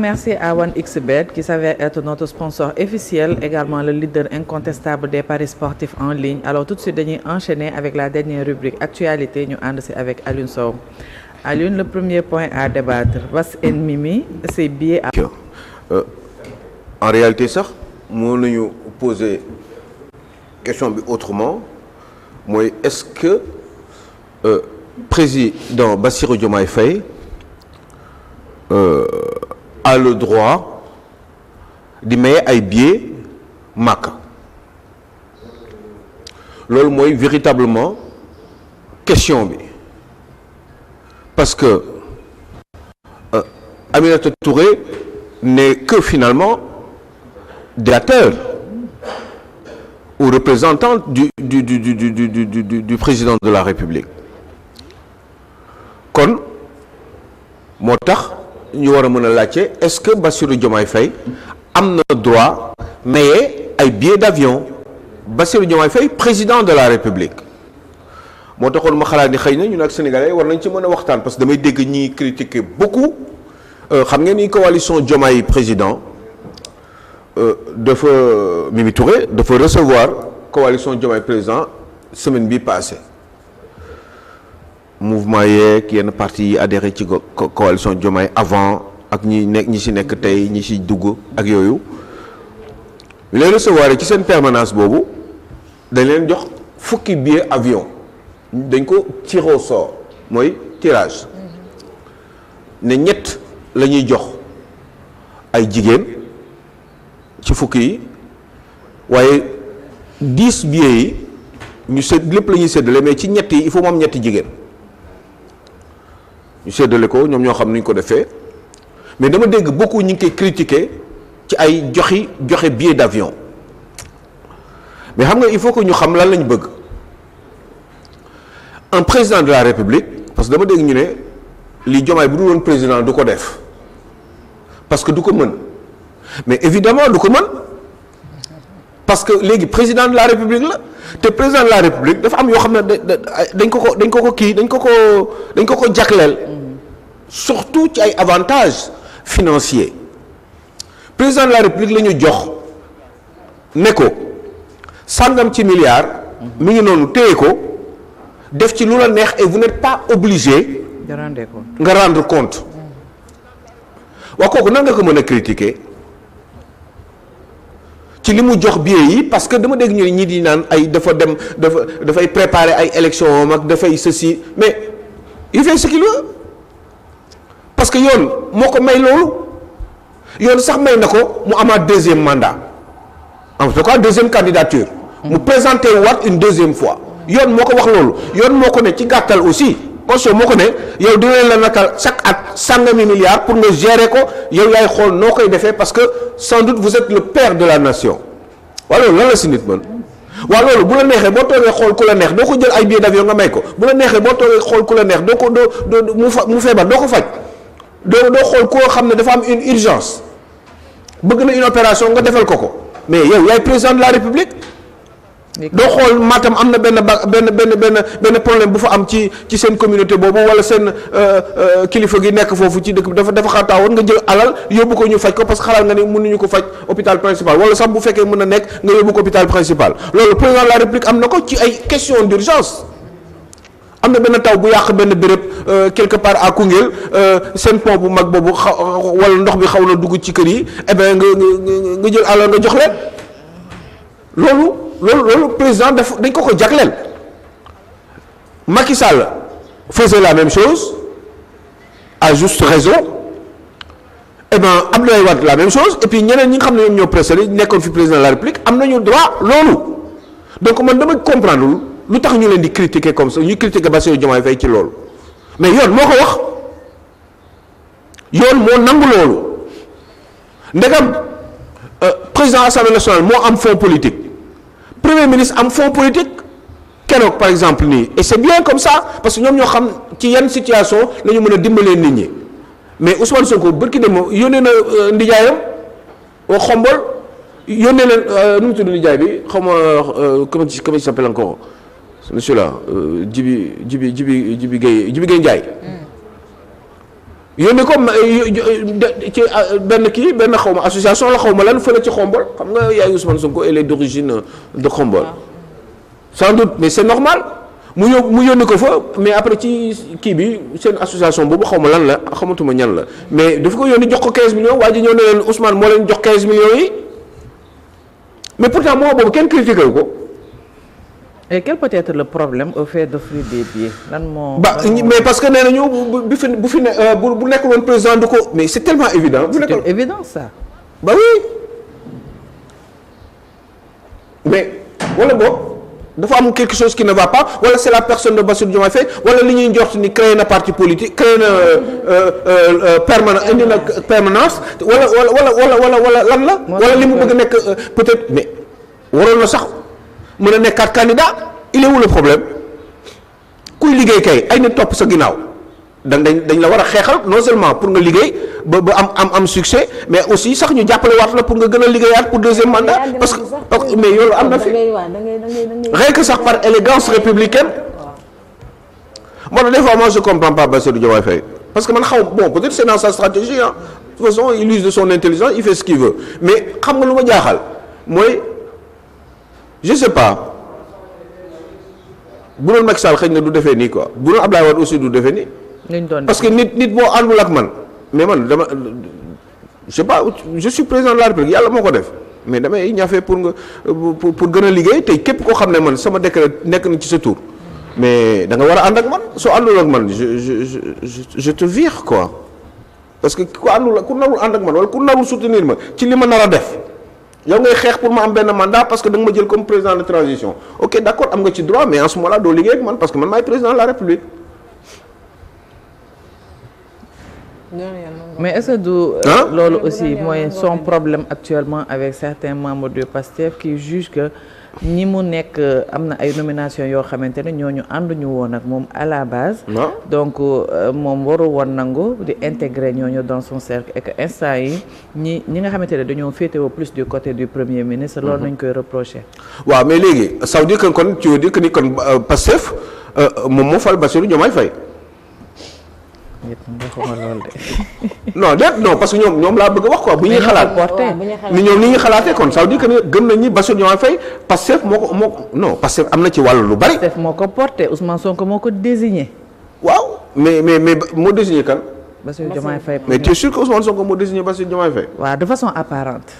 merci à 1xBet qui s'avère être notre sponsor officiel, également le leader incontestable des paris sportifs en ligne. Alors tout de suite dañuy enchaîner avec la dernière rubrique actualité ñu ànd si avec Alioune Sow. Alioune, le premier point à débattre, Bass et Mimi, c'est billets à... En réalité sax mën nañu poser question bi autrement mooy est-ce que président Bassirou Diomaye Faye a le droit di maye ay billets Makka loolu mooy véritablement question bi parce que Aminata Touré n'est que finalement dictateur ou représentant du président de la République kon moo tax ñu war a mën a laajte est-ce que Bassirou Diomaye Faye am na droit maye ay billets d'avion Bassirou Diomaye Faye président de la République moo taxoon ma xalaat ni xëy na ñun ak Sénégalais war nañ ci mën a waxtaan parce que damay dégg ñiy critiquer beaucoup xam ngeen ni coalition Diomaye président dafa Mimi Touré dafa recevoir coalition Diomaye président semaine bi passée mouvement yeeg yenn parti yi adhéré ci coalition Diomaye avant ak ñi ci nekk tey ñi ci dugg ak yooyu ñu leen recevoir ci seen permanence boobu dañ leen jox fukki billet avion dañ ko tiré au sort mooy tirage ne ñett la ñuy jox ay jigéen ci fukki yi waaye 10 billets yi ñu sédd lépp la ñuy séddale mais ci ñett yi il faut mu am ñetti jigéen ñu séddale ko ñoom ñoo xam ni ñu ko defee mais dama dégg beaucoup ñu ngi koy critiquer ci ay joxe billet d'avion mais xam nga il faut que ñu xam lan lañ bëgg un président de la République parce que dama dégg ñu ne li Diomaye bu dul woon président du ko def parce que du ko mën mais évidemment du ko mën parce que léegi président de la République la te président de la République dafa am yoo xam ne dañ ko jagleel surtout ci ay avantages financiers président de la République la ñu jox ne ko sàngam ci milliards mi ngi noonu téye ko def ci lu la neex et vous n'êtes pas obligé nga rendre compte waa kooku nan nga ko mën a critiquer ci li mu jox billet yi parce que dama dégg ñu ñi di naan ay dafay préparer ay élections ak dafay ceci mais il fait ce qu'il veut parce que yoon moo ko may loolu yoon sax may na ko mu amaat deuxième mandat en tout cas deuxième candidature mu présenter waat une deuxième fois yoon moo ko wax loolu yoon moo ko ne ci gàttal aussi constitution moo ko ne yow dinañ la nakal chaque at sàngami milliards pour nga gérer ko yow yaay xool noo koy defee parce que sans doute vous êtes le père de la nation waaw loolu lan la si nit mën waaw loolu bu la neexee boo toogee xool ku la neex doo ko jël ay billets d'avion nga may ko bu la neexee boo toogee xool ku la neex mu feebar doo ko faj doo xool koo xam ne dafa am une urgence bëgg na une opération nga defal ko mais yow yaay président de la République doo xool Matam am na benn problème bu fa am ci seen communauté boobu wala seen kilifa gi nekk foofu ci dëkk bi dafa xataawoon nga jël alal yóbbu ko ñu faj ko parce que xalaat nga ni mënuñu ko faj hôpital principal wala sax bu fekkee mën na nekk nga yóbbu ko hôpital principal loolu président de la République am na ko ci ay question d'urgence am na benn taw bu yàq benn béréb quelque part à Koungheul seen pont bu mag boobu wala ndox bi xaw na dugg ci kër yi eh bien nga jël alal nga jox leen loolu président dañ ko jagleel Macky Sall faisait la même chose à juste raison et bien Abdoulaye Wade la même chose et puis ñeneen ñi nga xam ne ñoom ñoo précédé nekkoon fi président de la République am nañu droit loolu donc man dama comprendre lu tax ñu leen di critiquer comme ça ñu critiquer Bassirou Diomaye Faye ci loolu mais yoon moo ko wax yoon moo nangu loolu ndegam président Assemblée nationale moo am fonds politique premier ministre am fonds politique keroog par exemple nii et c'est bien comme ça parce que ñoom ñoo xam ci yan situation la ñu mën a dimbalee nit ñi mais Ousmane Sonko bërki dem yónnee na ndijaayam wa xombol yónnee na nu mu tudd ndijaay bi xaw ma comment il s'appelle encore monsieur là Jibi Gueye Ndiaye yónni ko ci benn xaw ma association la xaw ma lan fële ci Xombol xam nga yaay Ousmane Sonko elle est d'origine de Xombol. sans doute mais c'est normal mu yónni ko fa mais après ci kii bi seen association boobu xaw ma lan la xamatuma ñan la mais dafa ko yónni jox ko 15 millions waa ji ñëw ne leen Ousmane moo leen jox 15 millions yi mais pourtant moo boobu kenn critiqué wu ko. et quel peut être le problème au fait d'offrir des billets lan moo. mais parce que nee nañu bu nekkul woon président du ko mais c'est tellement évident. c'est une évidence ça. bah oui mais wala boog dafa am quelque chose qui ne va pas wala c'est la personne de Bassirou Diomaye Faye wala li ñuy njort ni créé na parti politique créé na permanence wala lan la. wala li mu bëgg nekk peut-être mais waroon na sax. mën a nekkaat candidat il est où le problème kuy liggéey kay ay nit topp sa ginnaaw dañ la war a xeexal non seulement pour nga liggéey ba am succès mais aussi sax ñu jàppale waat la pour nga gën a liggéeyaat pour deuxième mandat parce que mais yoolu am na fi rien que sax par élégance républicaine moo tax des fois moi je comprends pas Bassirou Diomaye Faye parce que man bon peut-être c'est dans sa stratégie de toute façon il use de son intelligence il fait ce qu'il veut mais xam nga lu ma jaaxal mooy je sais pas bu doon Macky Sall xëy na du defee nii quoi bu doon Abdoulaye Wade aussi du defee nii. parce que nit boo àndul ak man mais man dama je sais pas je suis président de la République yàlla moo ko def mais damay ñafe pour gën a liggéey tey képp koo xam ne man sama décret nekk na ci sa tour mais da nga war a ànd ak man soo àndul ak man je te vire quoi parce que ku narul ànd ak man wala ku narul soutenir ma ci li ma nar a def. yow ngay xeex pour ma am benn mandat parce que da nga ma jël comme président de transition ok d'accord am nga ci droit mais en ce moment-là doo liggéey ak man parce que man maay président de la République. mais est-ce que du. loolu aussi mooy son problème actuellement avec certains membres du PASTEF qui jugent que ñi mu nekk am na ay nominations yoo xamante ne ñooñu ànduñu woon ak moom à la base. donc moom waru woon nangu di intégrer ñooñu dans son cercle et que instant yi ñi nga xamante ne dañoo féetewoo plus du côté du premier ministre. loolu nañ koy reprocher. waaw mais léegi ça veut dire que kon tu veux dire que ni kon Pastef moom moo fal Bassirou Diomaye Faye. non parce que ñoom laa bëgg a wax quoi bu ñuy xalaat ni ñoom ni ñuy xalaatee kon ça veut dire que gëm nañ ni Bassirou Diomaye Faye Pastef non Pastef am na ci wàllu lu bari. Pastef moo ko porté Ousmane Sonko moo ko désigné. waaw mais moo désigné kan. Bassirou Diomaye Faye. mais tu es sûr que Ousmane Sonko moo désigné Bassirou Diomaye Faye. waaw de façon apparente.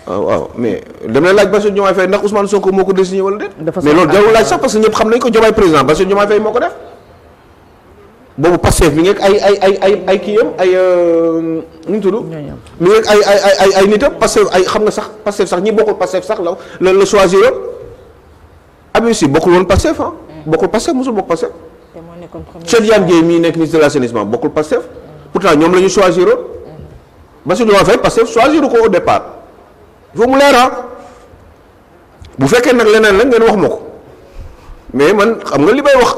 waaw mais dem na laaj Bassirou Diomaye Faye ndax Ousmane Sonko moo ko désigné wala déet. de façon mais loolu jarul laaj sax parce que ñëpp xam nañ ko Diomaye président Bassirou Diomaye Faye moo ko def. boobu Pastef mi ngi ak ay kii yam ay nu mu tudd. mi ngi ak ay nitam Pastef xam nga sax Pastef sax ñi bokkul Pastef sax la choisir yoon. Habib Sy bokkul woon Pastef ah. bokkul Pastef mosul bokk Pastef. te moo nekkoon premier Cheikh Tidiane Dièye mii nekk ministre de l'assainissement bokkul Pastef. pourtant ñoom la ñu choisir woon. Bassirou Diomaye Faye Pastef choisir ko au départ. il faut mu leer bu fekkee nag leneen la ngeen wax ma ko mais man xam nga li may wax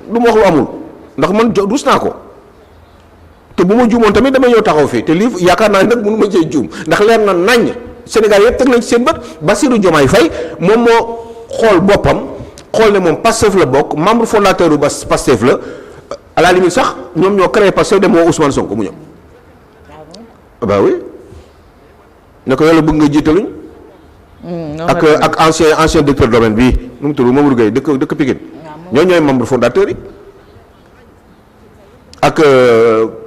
du ma wax lu amul. ndax man dus naa ko te bu ma juumoon tamit dama ñëw taxaw fii te lii yaakaar naa nag mënu ma cee juum ndax leer na naññ Sénégal yëpp teg nañ ci seen bët Bassirou Diomaye Faye moom moo xool boppam xool ne moom Pastef la bokk membre fondateur bu Pastef la à la limite sax ñoom ñoo créé Pastef dem moo Ousmane Sonko mu ñëw. bah oui ne ko yàlla bëgg nga jiitaluñ. ak ancien directeur domaine bii nu mu tudd Mamadou Gueye dëkk Pikine ñooy membre fondateur yi. ak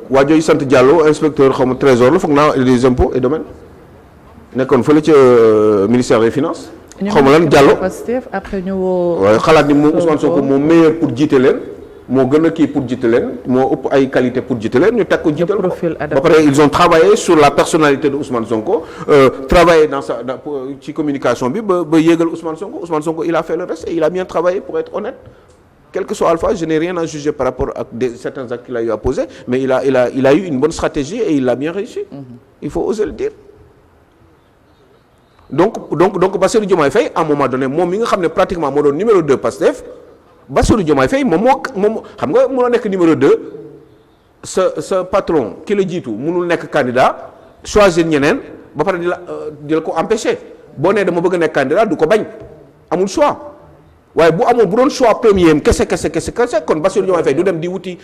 waa jooju sant Diallo inspecteur xaw ma trésor la foog naa des impôts et domaines nekkoon fële ca ministère des finances. xaw ma lan Diallo après ñu woo. waaye xalaat ni moom Ousmane Sonko moo meilleur pour jiite leen moo gën a kii pour jiite leen moo ëpp ay qualité pour jiite leen ñu teg ko jiital ko ba pare ils ont travaillé sur la personnalité de Ousmane Sonko travaillé dans ci communication bi ba yéegal Ousmane Sonko il a fait le reste et il a bien travaillé pour être honnête. Quel que soit Alpha, je n'ai rien à juger par rapport à certains actes qu'il a eu à poser, mais il a eu une bonne stratégie et il l'a bien réussi. Il faut oser le dire. Donc Bassirou Diomaye Faye à un moment donné moom mi nga xam ne pratiquement moo doon numéro 2 Pastef Bassirou Diomaye Faye moom xam nga mënoo nekk numéro 2 sa patron ki la jiitu mënul nekk candidat choisir ñeneen ba pare di la ko empêcher boo nee dama bëgg a nekk candidat du ko bañ amul choix. waaye bu amoon bu doon choix premier am kese kon Bassirou Diomaye Faye du dem di wuti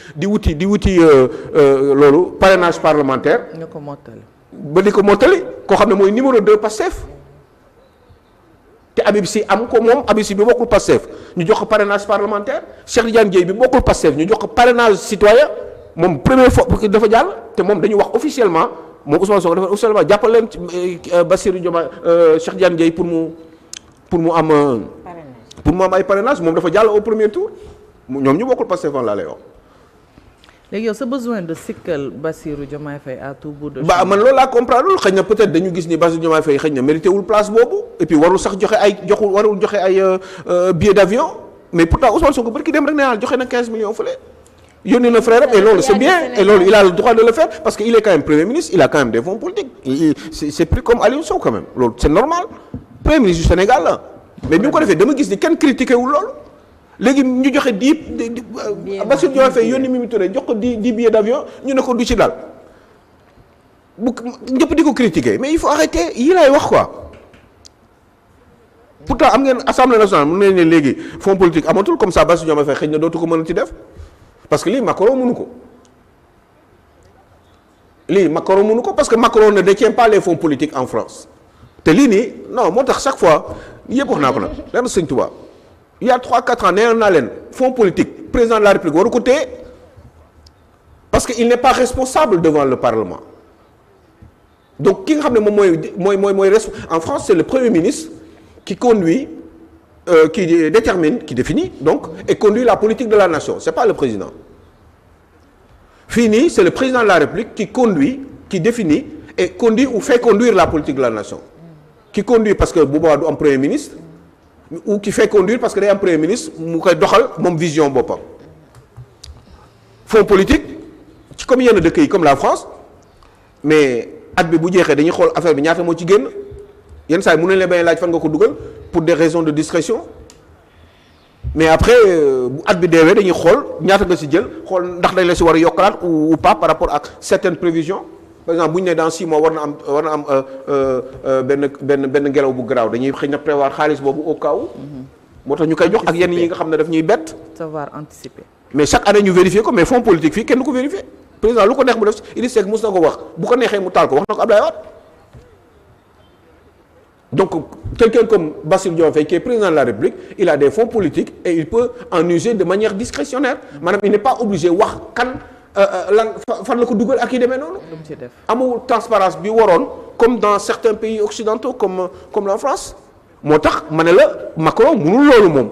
loolu parrainage parlementaire. nga ko mottali. ba di ko mottali koo xam ne mooy numéro 2 Pastef te Habib Sy am ko moom Habib Sy bi bokkul Pastef ñu jox ko parrainage parlementaire Cheikh Tidiane Dièye bi bokkul Pastef ñu jox ko parrainage citoyen moom première fois dafa jàll te moom dañu wax officiellement moom Ousmane Sonko dafa officiellement jàppal leen Bassirou Diomaye Cheikh Tidiane Dièye pour mu am ay parrainage moom dafa jàll au premier tour ñoom ñu bokkul Pastef laa lay wax. léegi yow sa besoin de sikkal Bassirou Diomaye Faye à tout bout de. man loolu laa comprendre loolu xëy na peut-être dañu gis ni Bassirou Diomaye Faye xëy na mérité wul place boobu et puis warul sax warul joxe ay billet d'avion mais pourtant Ousmane Sonko barki dem rek nee naa joxe na 15 millions fële. yónni na frère am et loolu c'est bien et loolu il a le droit de le faire parce que il est quand même premier ministre il a quand même des fonds politiques c'est plus comme Aliou Sow quand même loolu c'est normal premier ministre du Sénégal la mais bi mu ko defee dama gis ni kenn critiqué wul loolu. léegi ñu joxe 10 Bassirou Diomaye Faye yónni Mimi Touré jox ko 10 billets d'avion ñu ne ko du ci dal bu ñëpp di ko critiquer mais il faut arrêter yi lay wax quoi pourtant am ngeen assemblée nationale mën nañ ne léegi fonds politique amatul comme ça Bassirou Diomaye Faye xëy na dootu ko mën a ci def parce que lii Macron mënu ko parce que Macron ne détient pas les fonds politiques en France te lii nii non moo tax chaque fois yëpp wax naa ko nag lenn Sëñ Touba il y a 3-4 ans nee naa leen fonds politique président de la République waru ko téye parce que il n'est pas responsable devant le Parlement donc ki nga xam ne moom mooy en France c'est le Premier ministre qui conduit qui détermine qui définit donc et conduit la politique de la nation c'est pas le président fii nii c'est le président de la République qui conduit qui définit et conduit ou fait conduire la politique de la nation qui conduit parce que bu boobaa du am Premier ministre ou qui fait conduire parce que day am premier ministre mu koy doxal moom vision boppam fonds politique ci comme yenn dëkk yi comme la France mais at bi bu jeexee dañuy xool affaire bi ñaata moo ci génn yenn saa yi mën nañ la bañ laaj fan nga ko dugal pour des raisons de discrétion mais après bu at bi deewee dañuy xool ñaata nga si jël xool ndax dañ la si war a yokkalaat ou pas par rapport ak certaines prévisions par exemple bu ñu ne dans 6 mois war na am benn ngelaw bu garaaw dañuy xëy na prévoir xaalis boobu au cas où. moo tax ñu koy jox ak yenn yi nga xam ne daf ñuy bett. savoir anticiper. mais chaque année ñu vérifier ko mais fonds politique fii kenn du ko vérifier président lu ko neex mu def Idrissa Seck mos na ko wax bu ko neexee mu taal ko wax na ko Abdoulaye Wade donc quelqu'un comme Bassirou Diomaye Faye qui est président de la République il a des fonds politiques et il peut en user de manière discrétionnaire maanaam il n'est pas obligé wax kan. fan la ko dugal ak yi demee noonu. amul transparence bi waroon comme dans certains pays occidentaux comme la France moo tax ma ne la Macron munul loolu moom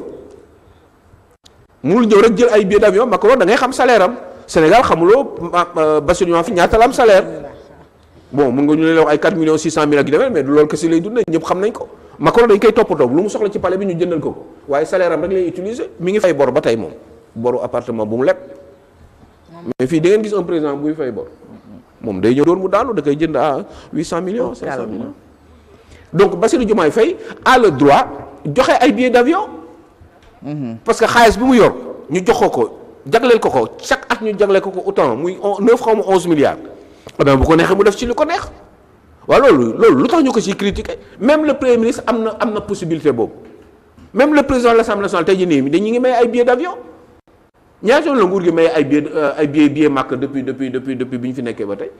munul ñëw rek jël ay billets d'avion Macron da ngay xam salaire am Sénégal xamuloo Bassirou Diomaye Faye ñaata la am salaire bon mun nga ñu leen wax ay 4 millions 600 mille ak yi demee mais du loolu kese lay dundee ñëpp xam nañ ko Macron dañ koy toppatoo lu mu soxla ci palais bi ñu jëndal ko waaye salaire am rek lay utiliser mi ngi fay bor ba tey moom boru appartement bu mu leb. mais fii da ngeen gis un président buy fay bor moom day ñëw doon mu daanu da koy jënd à 800 millions 500 millions donc Bassirou Diomaye Faye a le droit joxe ay billets d'avion parce que xaalis bi mu yor ñu jox ko jagleel ko chaque at ñu jagleel ko autant muy 9 xaw ma 11 milliards ben bu ko neexee mu def ci li ko neex waaw loolu lu tax ñu ko ciy critiquer même le premier ministre am na possibilité boobu même le président de l'Assemblée nationale tey jii nii dañu ngi may ay billets d'avion ñaata yoon la nguur gi may ay billets màkk depuis bi ñu fi nekkee ba tey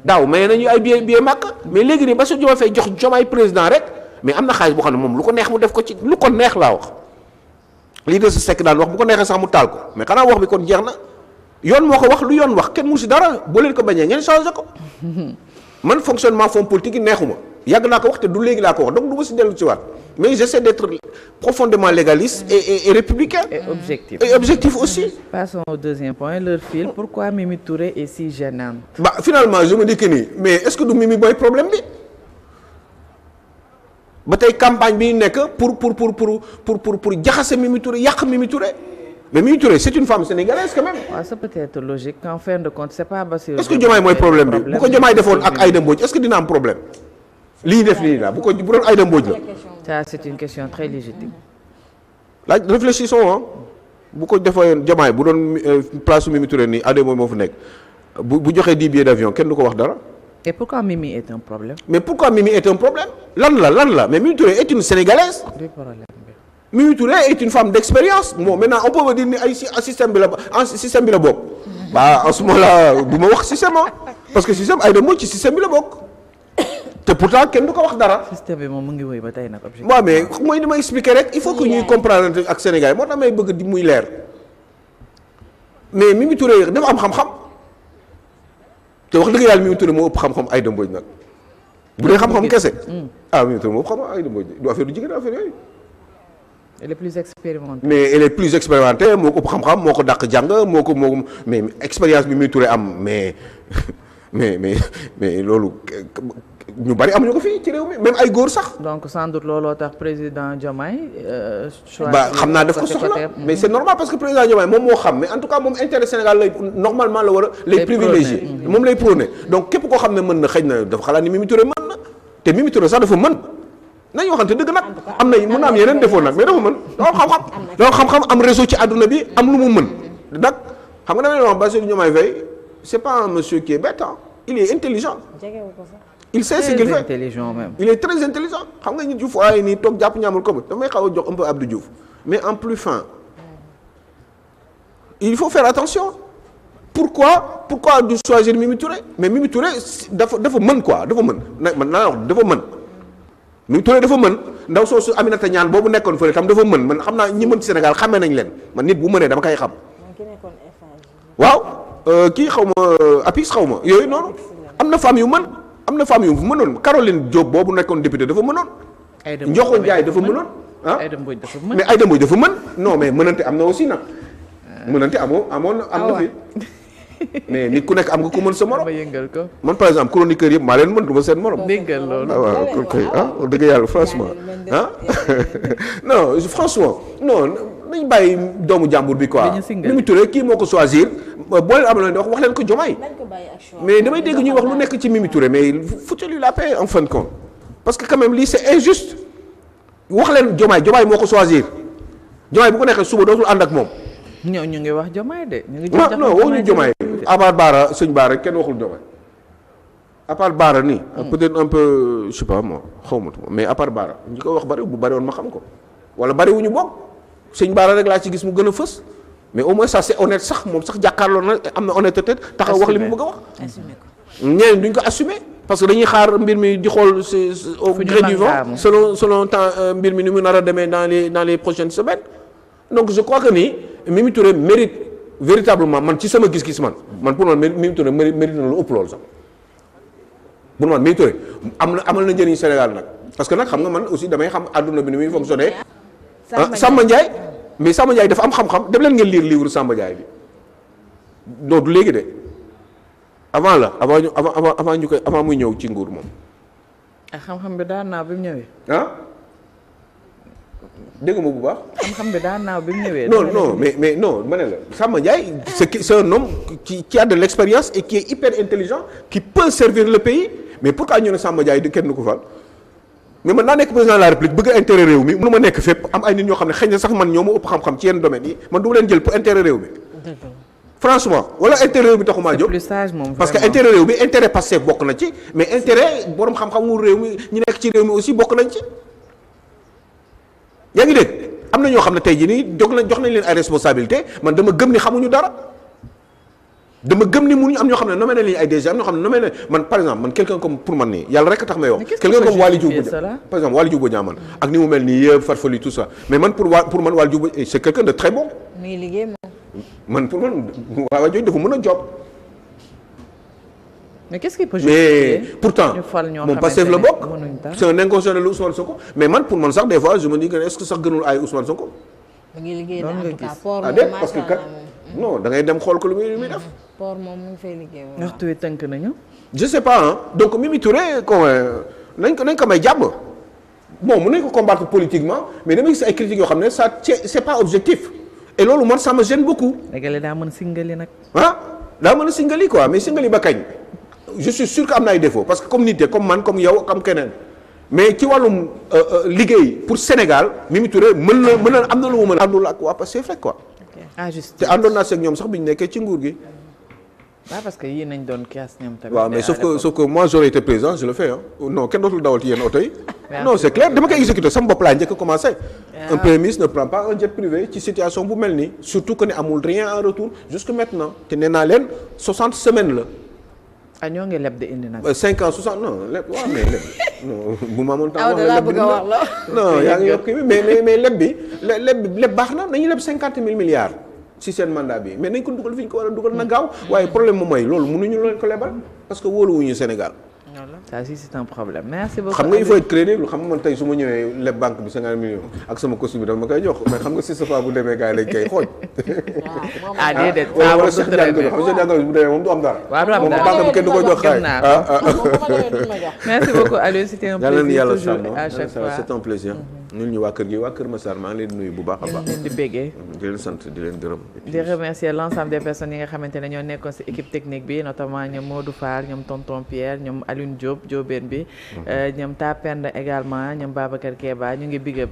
daaw maye nañu ay billets màkk mais léegi nii Bassirou Diomaye Faye jox Diomaye président rek mais am na xaalis boo xam ne moom lu ko neex mu def ko ci lu ko neex laa wax lii de sa sekk daan wax bu ko neexee sax mu taal ko mais xanaa wax bi kon jeex na yoon moo ko wax lu yoon wax kenn mu si dara boo leen ko bañee ngeen changé ko man fonctionnement fonds politique yi neexuma yàgg naa ko wax te du léegi laa ko wax donc du ma si dellu ci waat mais j'essaie d'être profondément légaliste et républicain. Et objectif. Et objectif aussi. Passons au deuxième point, leur fil. Pourquoi Mimi Touré est si gênante? Finalement, je me dis que nii mais est-ce que du Mimi mooy problème bi ba tey campagne bi nekk pour jaxase Mimi Touré yàq Mimi Touré mais Mimi Touré c'est une femme sénégalaise quand même. waaw ça peut être logique en fin de compte c'est pas Bassirou. est-ce que Diomaye mooy problème bi bu ko Diomaye defoon ak Aïda Mbodj est-ce que dina am problème lii def lii la bu doon Aïda Mbodj la. ça c'est une question très légitime. laaj réfléchissons bu ko defoon Diomaye bu doon place su Mimi Touré nii Aïda Mbodj moo fa nekk bu joxee 10 billets d'avion kenn du ko wax dara. et pourquoi Mimi est un problème. mais pourquoi Mimi est un problème lan la mais Mimi Touré est une sénégalaise. du problème bi. Mimi Touré est une femme d'expérience bon maintenant on peut me dire ni ay système bi la bokk. bah en ce moment-là du ma wax système parce que système Aïda Mbodj ci système bi la bokk te pourtant kenn du ko wax dara. système bi moom mu ngi wéy ba tey nag. waaw mais mooy li ma expliquer rek il faut que ñuy comprendre ak Sénégal moo tax may bëgg di muy leer mais Mimi Touré dafa am xam-xam te wax dëgg yàlla Mimi Touré moo ëpp xam-xam Aïda Mbodj nag. bu dee xam-xam kese. Mimi Touré moo ëpp xam Aïda Mbodj du affaire du jigéen affaire yooyu. elle est plus expérimentée. mais elle est plus expérimentée moo ko ëpp xam-xam moo ko dàq jàng moo ko mais expérience bi Mimi Touré am mais loolu ñu bari amuñu ko fii ci réew mi même ay góor sax. donc sans doute looloo tax président Diomaye. ba xam naa daf ko soxla mais c'est normal parce que président Diomaye moom moo xam mais en tout cas moom intérêt Sénégal lay normalement la war a. lay privilégié moom lay prôné donc képp koo xam ne mën na xëy na dafa xalaat ni Mimi Touré mën na te Mimi Touré sax dafa mën. nañu waxante dëgg nag am na mën na am yeneen défaut nag mais dafa mën dafa xam-xam am réseau ci àdduna bi am lu mu mën nag xam nga damay wax Bassirou Diomaye Faye c'est pas un monsieur qui est bête il est intelligent il sait ce qu'il fait intelligent même il est très intelligent xam nga nit yu fooy nii toog jàpp ñaamul comme damay xaw a jox un peu Abdou Diouf mais en plus fin il faut faire attention pourquoi du choisir Mimi Touré mais Mimi Touré dafa mën quoi dafa mën man naa wax dafa mën Mimi Touré dafa mën ndaw soosu Aminata Ñaan boobu nekkoon fële tam dafa mën man xam naa ñi mën ci Sénégal xamee nañ leen man nit bu mënee dama koy xam. waaw kii xaw ma Apix xaw ma yooyu noonu am na femme yu mënoon Caroline Diop boobu nekkoon député dafa mënoon. Ndiokho Ndiaye dafa mënoon Aïda Mbodj dafa mën mais Aïda Mbodj dafa mën non mais mënante am na aussi nag. mënante am na fi. mais nit ku nekk am nga ko mën sa morom. man par exemple chroniqueur yëpp maa leen mën du ma seen morom. déggal loolu waaw kay dëgg yàlla franchement non franchement non nañ bàyyi doomu jàmbur bi quoi. Mimi Touré kii moo ko choisir boo leen am leen wax leen ko Diomaye mais damay dégg ñuy wax lu nekk ci Mimi Touré mais foutez-lui la paix en fin de compte parce que quand même lii c'est injuste wax leen Diomaye moo ko choisir Diomaye bu ko nekkee suba dootul ànd ak moom. ñoo ñu ngi wax Diomaye de. ñu ngi non waxuñu Diomaye à part Bara sëñ Bara kenn waxul Diomaye à part Bara nii. peut-être un peu je sais pas moi xaw ma mais à part Bara ñi ko wax bari bu bari woon ma xam ko wala bari wuñu bokk sëñ Bara rek laa ci gis mu gën a fës mais au moins ça c'est honnête sax moom sax jàkkaarloo na am na honnêteté taxaw wax li mu bëgg a wax. assumer ko ñeneen duñ ko assumer parce que dañuy xaar mbir mi di xool au gré du vent selon temps mbir mi ni mu nar a demee dans les prochaines semaines donc je crois que ni Mimi Touré mérite véritablement man ci sama gis-gis man pour man Mimi Touré mérite na lu ëpp loolu sax pour man Mimi Touré amal na njëriñ Sénégal nag parce que nag xam nga man aussi damay xam àdduna bi ni muy fonctionner. Samba Ndiaye mais Samba Ndiaye dafa am xam-xam dem leen ngeen lire livre Samba Ndiaye bi non du léegi de avant muy ñëw ci nguur moom. xam-xam bi daan naaw bi mu ñëwee. dégg nga bu baax. xam-xam bi daan naaw bi mu ñëwee. non mais non ma ne la Samba Ndiaye c'est un homme qui a de l'expérience et qui est hyper intelligent qui peut servir le pays mais pourquoi ñu ne Samba Ndiaye kenn du ko fal mais man naa nekk président de la République bëgg intérêt réew mi mënu ma nekk fépp am ay nit ñoo xam ne xëy na sax man ñoo ma ëpp xam-xam ci yenn domaines yi man du ma leen jël pour intérêt réew mi. franchement wala intérêt réew mi taxumaa jóg parce que intérêt réew mi intérêt Pastef bokk na ci mais intérêt borom xam-xamu réew mi ñi nekk ci réew mi aussi bokk nañ ci. yaa ngi dégg am na ñoo xam ne tey jii nii jox nañ leen ay responsabilité man dama gëm ni xamuñu dara dama gëm ni mënuñu am ñoo xam ne nommé nañ leen ay DG am ñoo xam ne nommé nañ man par exemple man quelqu'un comme pour man nii yàlla rek a tax may wax quelqu'un comme Waly Diouf Bodiang par exemple Waly Diouf Bodiang man ak ni mu mel nii yëpp farfali tout ça mais man pour man Waly Diouf c'est quelqu'un de très bon man pour man Waly Diouf dafa mën a job mais qu'est-ce qui peut justifier mais pourtant moom Pastef la bokk c'est un inconditionnel Ousmane Sonko mais man pour man sax des fois je me dis que est-ce que sax gënul ay Ousmane Sonko. mu ngi liggéey en tout cas port moom parce que kat non da ngay dem xool ko lu muy def. port moom mu ngi fay liggéey. waxtu wi tënk nañu. je sais pas donc Mimi Touré nañ ko may jàmm bon mën nañ ko combattre politiquement mais damay gis ay critiques yoo xam ne ça c'est pas objectif et loolu man ça me gêne beaucoup. léegi daa mën singali nag. daa mën a singali quoi mais singali ba kañ. je suis sûr que am na ay défauts parce que comme nit comme man comme yow comme keneen mais ci wàllum liggéey pour Sénégal Mimi Touré mën na am na lu mu mën a àndul ak waa Pastef rek quoi. ah juste te àndoon naa seeg ñoom sax bi ñu nekkee ci nguur gi. parce que yii nañ doon kias ñoom tamit. waaw mais sauf que moi j'aurais été président je le fais non kenn dootul dawal ci yenn oto yi. non c'est clair dama koy exécuter sama bopp laa njëkk a commencé. un premier ministre ne prend pas un jet privé ci situation bu mel nii surtout que ne amul rien en retour jusque maintenant te nee naa leen 60 semaines la. ñoo ngi leb de indi nag. 5 ans 60 non leb waaw mais leb non bu ma amoon temps. aw da laa bëgg a wax la non yaa ngi yokk mais leb baax na nañu leb 50 000 milliards. ci seen mandat bi mais nañ ko dugal fi ñu ko war a dugal na gaaw waaye problème moom mooy loolu mënuñu leen ko lebal parce que wóoluwuñu Sénégal. ça aussi c'est un problème merci beaucoup. xam nga il faut être crédible xam nga man tey su ma ñëwee leb banque bi 50 millions ak sama costume bi dafa ma koy jox mais xam nga si sa fois bu demee gars yi lañ koy xooj. déedéet. waaw wala Cheikh Diagne xam nga Cheikh Diagne bu demee moom du am dara. waaw du am dara moom banque bi kenn du ko jox xaay. merci beaucoup Aliou c'était un plaisir toujours à chaque fois c'est un plaisir. ñun ñu waa kër gi waa Kër Massar maa ngi leen di nuyu bu baax a baax. di béggee di leen sant di leen gërëm. di remercier l'ensemble des personnes yi nga xamante ne ñoo nekkoon ci équipe technique bi notamment ñoom Modou Fall ñoom tonton Pierre ñoom Alioune Diop Diobène bi ñoom Tapenda également ñoom Babacar Keba ñu ngi big up